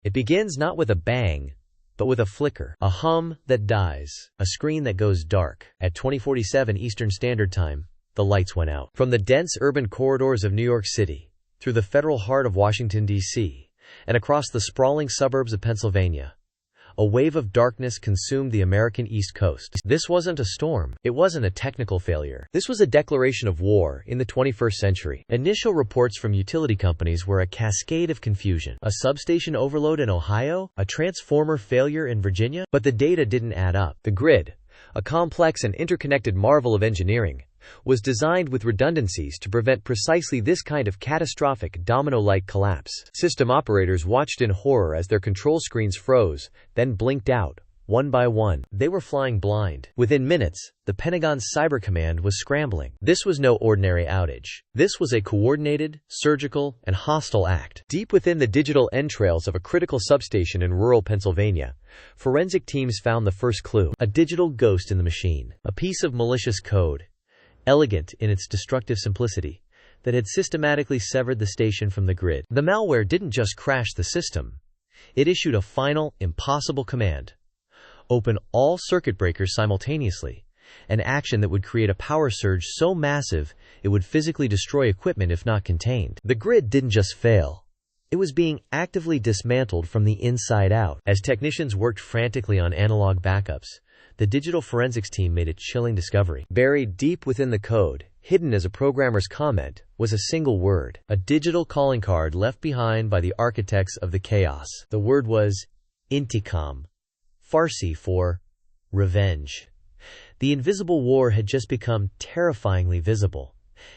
It begins not with a bang, but with a flicker, a hum that dies, a screen that goes dark. At 20:47 Eastern Standard Time, the lights went out. From the dense urban corridors of New York City, through the federal heart of Washington, D.C., and across the sprawling suburbs of Pennsylvania, a wave of darkness consumed the American East Coast. This wasn't a storm. It wasn't a technical failure. This was a declaration of war in the 21st century. Initial reports from utility companies were a cascade of confusion. A substation overload in Ohio? A transformer failure in Virginia? But the data didn't add up. The grid, a complex and interconnected marvel of engineering, was designed with redundancies to prevent precisely this kind of catastrophic domino-like collapse. System operators watched in horror as their control screens froze, then blinked out, one by one. They were flying blind. Within minutes, the Pentagon's Cyber Command was scrambling. This was no ordinary outage. This was a coordinated, surgical, and hostile act. Deep within the digital entrails of a critical substation in rural Pennsylvania, forensic teams found the first clue: a digital ghost in the machine. A piece of malicious code, elegant in its destructive simplicity, that had systematically severed the station from the grid. The malware didn't just crash the system. It issued a final, impossible command: open all circuit breakers simultaneously, an action that would create a power surge so massive it would physically destroy equipment if not contained. The grid didn't just fail. It was being actively dismantled from the inside out. As technicians worked frantically on analog backups, the digital forensics team made a chilling discovery. Buried deep within the code, hidden as a programmer's comment, was a single word, a digital calling card left behind by the architects of the chaos. The word was intikam, Farsi for revenge. The invisible war had just become terrifyingly visible,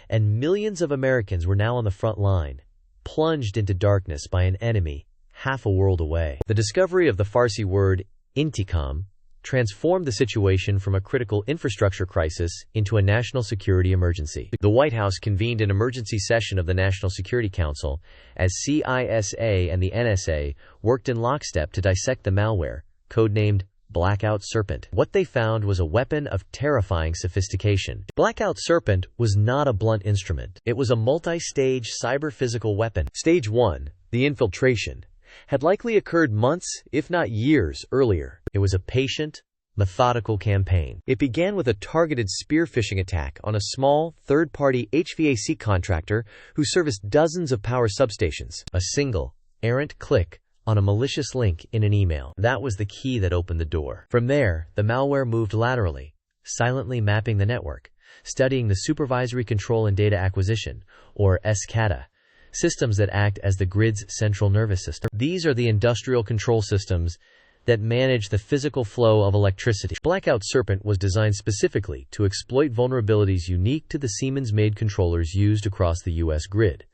and millions of Americans were now on the front line, plunged into darkness by an enemy half a world away. The discovery of the Farsi word intikam transformed the situation from a critical infrastructure crisis into a national security emergency. The White House convened an emergency session of the National Security Council as CISA and the NSA worked in lockstep to dissect the malware, codenamed Blackout Serpent. What they found was a weapon of terrifying sophistication. Blackout Serpent was not a blunt instrument. It was a multi-stage cyber-physical weapon. Stage 1, the infiltration, had likely occurred months, if not years, earlier. It was a patient, methodical campaign. It began with a targeted spear phishing attack on a small, third-party HVAC contractor who serviced dozens of power substations. A single, errant click on a malicious link in an email. That was the key that opened the door. From there, the malware moved laterally, silently mapping the network, studying the supervisory control and data acquisition, or SCADA, systems that act as the grid's central nervous system. These are the industrial control systems that manage the physical flow of electricity. Blackout Serpent was designed specifically to exploit vulnerabilities unique to the Siemens-made controllers used across the U.S. grid,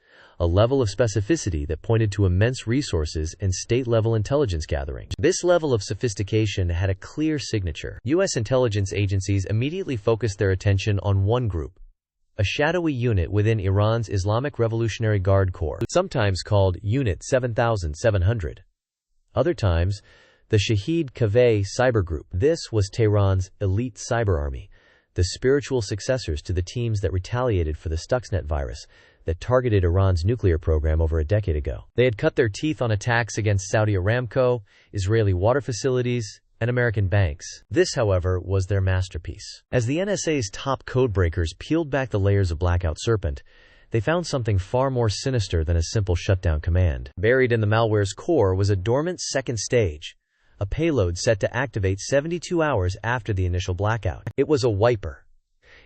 a level of specificity that pointed to immense resources and state-level intelligence gathering. This level of sophistication had a clear signature. U.S. intelligence agencies immediately focused their attention on one group, a shadowy unit within Iran's Islamic Revolutionary Guard Corps, sometimes called Unit 7700. Other times, the Shahid Kaveh cyber group. This was Tehran's elite cyber army, the spiritual successors to the teams that retaliated for the Stuxnet virus that targeted Iran's nuclear program over a decade ago. They had cut their teeth on attacks against Saudi Aramco, Israeli water facilities, and American banks. This, however, was their masterpiece. As the NSA's top codebreakers peeled back the layers of Blackout Serpent, they found something far more sinister than a simple shutdown command. Buried in the malware's core was a dormant second stage, a payload set to activate 72 hours after the initial blackout. It was a wiper.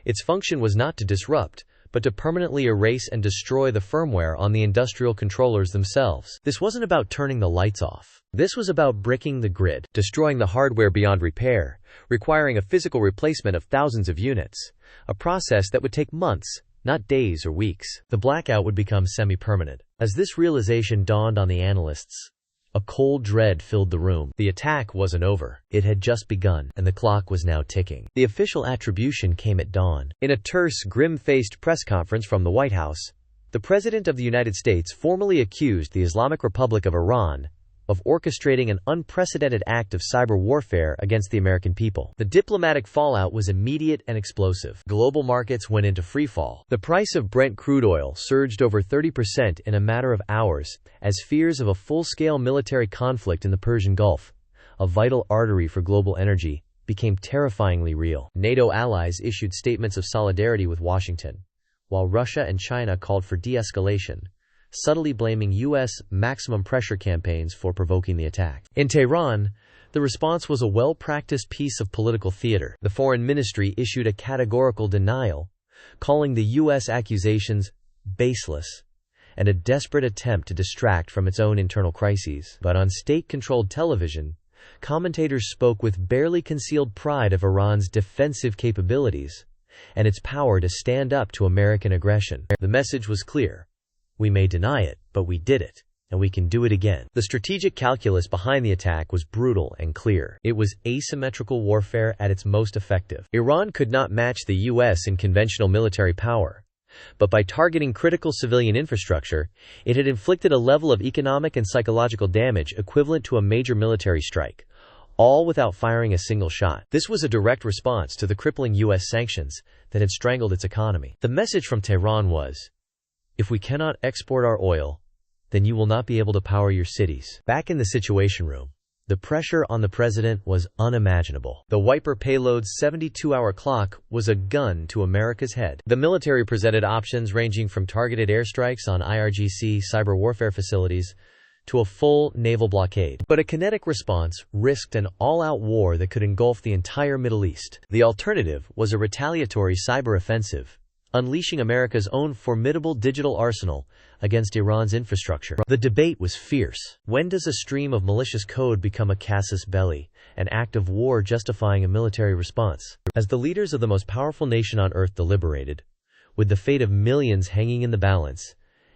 Its function was not to disrupt, but to permanently erase and destroy the firmware on the industrial controllers themselves. This wasn't about turning the lights off. This was about bricking the grid, destroying the hardware beyond repair, requiring a physical replacement of thousands of units, a process that would take months, not days or weeks. The blackout would become semi-permanent. As this realization dawned on the analysts, a cold dread filled the room. The attack wasn't over. It had just begun, and the clock was now ticking. The official attribution came at dawn. In a terse, grim-faced press conference from the White House, the President of the United States formally accused the Islamic Republic of Iran, of orchestrating an unprecedented act of cyber warfare against the American people. The diplomatic fallout was immediate and explosive. Global markets went into freefall. The price of Brent crude oil surged over 30% in a matter of hours as fears of a full-scale military conflict in the Persian Gulf, a vital artery for global energy, became terrifyingly real. NATO allies issued statements of solidarity with Washington, while Russia and China called for de-escalation, subtly blaming U.S. maximum pressure campaigns for provoking the attack. In Tehran, the response was a well-practiced piece of political theater. The foreign ministry issued a categorical denial, calling the U.S. accusations baseless and a desperate attempt to distract from its own internal crises. But on state-controlled television, commentators spoke with barely concealed pride of Iran's defensive capabilities and its power to stand up to American aggression. The message was clear. We may deny it, but we did it, and we can do it again. The strategic calculus behind the attack was brutal and clear. It was asymmetrical warfare at its most effective. Iran could not match the U.S. in conventional military power, but by targeting critical civilian infrastructure, it had inflicted a level of economic and psychological damage equivalent to a major military strike, all without firing a single shot. This was a direct response to the crippling U.S. sanctions that had strangled its economy. The message from Tehran was, if we cannot export our oil, then you will not be able to power your cities. Back in the Situation Room, the pressure on the president was unimaginable. The Viper payload's 72-hour clock was a gun to America's head. The military presented options ranging from targeted airstrikes on IRGC cyber warfare facilities to a full naval blockade. But a kinetic response risked an all-out war that could engulf the entire Middle East. The alternative was a retaliatory cyber offensive, unleashing America's own formidable digital arsenal against Iran's infrastructure. The debate was fierce. When does a stream of malicious code become a casus belli, an act of war justifying a military response? As the leaders of the most powerful nation on earth deliberated, with the fate of millions hanging in the balance,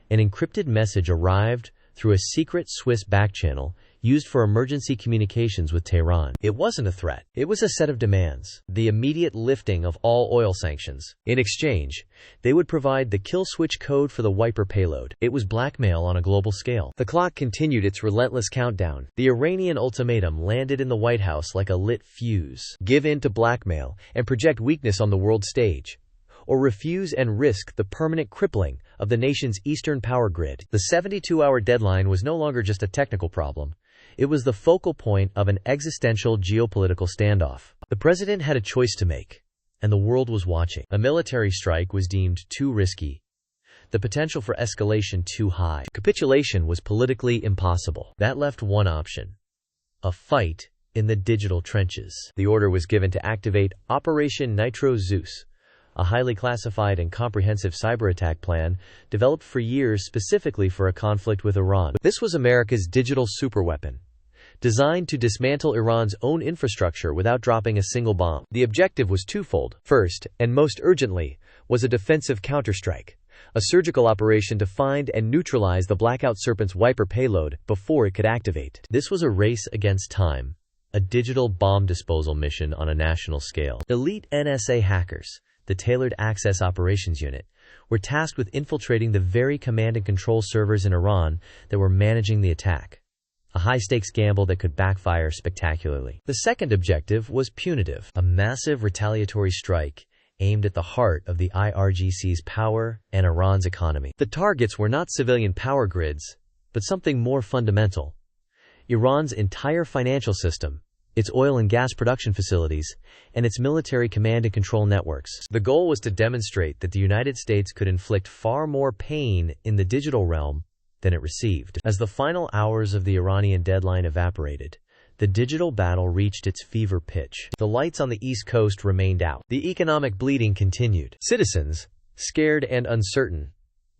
an encrypted message arrived through a secret Swiss backchannel used for emergency communications with Tehran. It wasn't a threat. It was a set of demands. The immediate lifting of all oil sanctions. In exchange, they would provide the kill switch code for the Viper payload. It was blackmail on a global scale. The clock continued its relentless countdown. The Iranian ultimatum landed in the White House like a lit fuse. Give in to blackmail and project weakness on the world stage, or refuse and risk the permanent crippling of the nation's eastern power grid. The 72-hour deadline was no longer just a technical problem. It was the focal point of an existential geopolitical standoff. The president had a choice to make, and the world was watching. A military strike was deemed too risky, the potential for escalation too high. Capitulation was politically impossible. That left one option: a fight in the digital trenches. The order was given to activate Operation Nitro Zeus, a highly classified and comprehensive cyberattack plan developed for years specifically for a conflict with Iran. This was America's digital superweapon, designed to dismantle Iran's own infrastructure without dropping a single bomb. The objective was twofold. First, and most urgently, was a defensive counterstrike, a surgical operation to find and neutralize the Blackout Serpent's Viper payload before it could activate. This was a race against time, a digital bomb disposal mission on a national scale. Elite NSA hackers, the Tailored Access Operations Unit, were tasked with infiltrating the very command and control servers in Iran that were managing the attack, a high-stakes gamble that could backfire spectacularly. The second objective was punitive, a massive retaliatory strike aimed at the heart of the IRGC's power and Iran's economy. The targets were not civilian power grids, but something more fundamental: Iran's entire financial system, its oil and gas production facilities, and its military command and control networks. The goal was to demonstrate that the United States could inflict far more pain in the digital realm than it received. As the final hours of the Iranian deadline evaporated, the digital battle reached its fever pitch. The lights on the East Coast remained out. The economic bleeding continued. Citizens, scared and uncertain,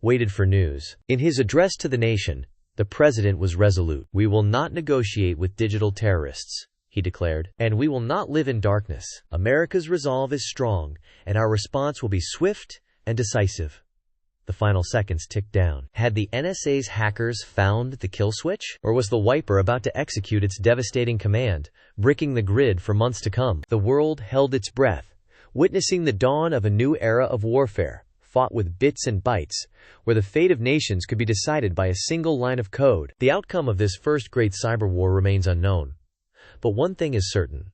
waited for news. In his address to the nation, the president was resolute. "We will not negotiate with digital terrorists," he declared, "and we will not live in darkness. America's resolve is strong, and our response will be swift and decisive." The final seconds ticked down. Had the NSA's hackers found the kill switch? Or was the Viper about to execute its devastating command, bricking the grid for months to come? The world held its breath, witnessing the dawn of a new era of warfare, fought with bits and bytes, where the fate of nations could be decided by a single line of code. The outcome of this first great cyber war remains unknown. But one thing is certain.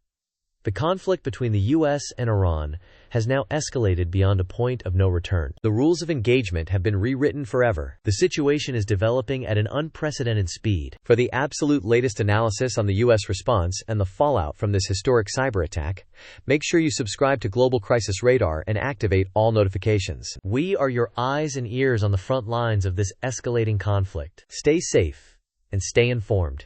The conflict between the US and Iran has now escalated beyond a point of no return. The rules of engagement have been rewritten forever. The situation is developing at an unprecedented speed. For the absolute latest analysis on the US response and the fallout from this historic cyber attack, make sure you subscribe to Global Crisis Radar and activate all notifications. We are your eyes and ears on the front lines of this escalating conflict. Stay safe and stay informed.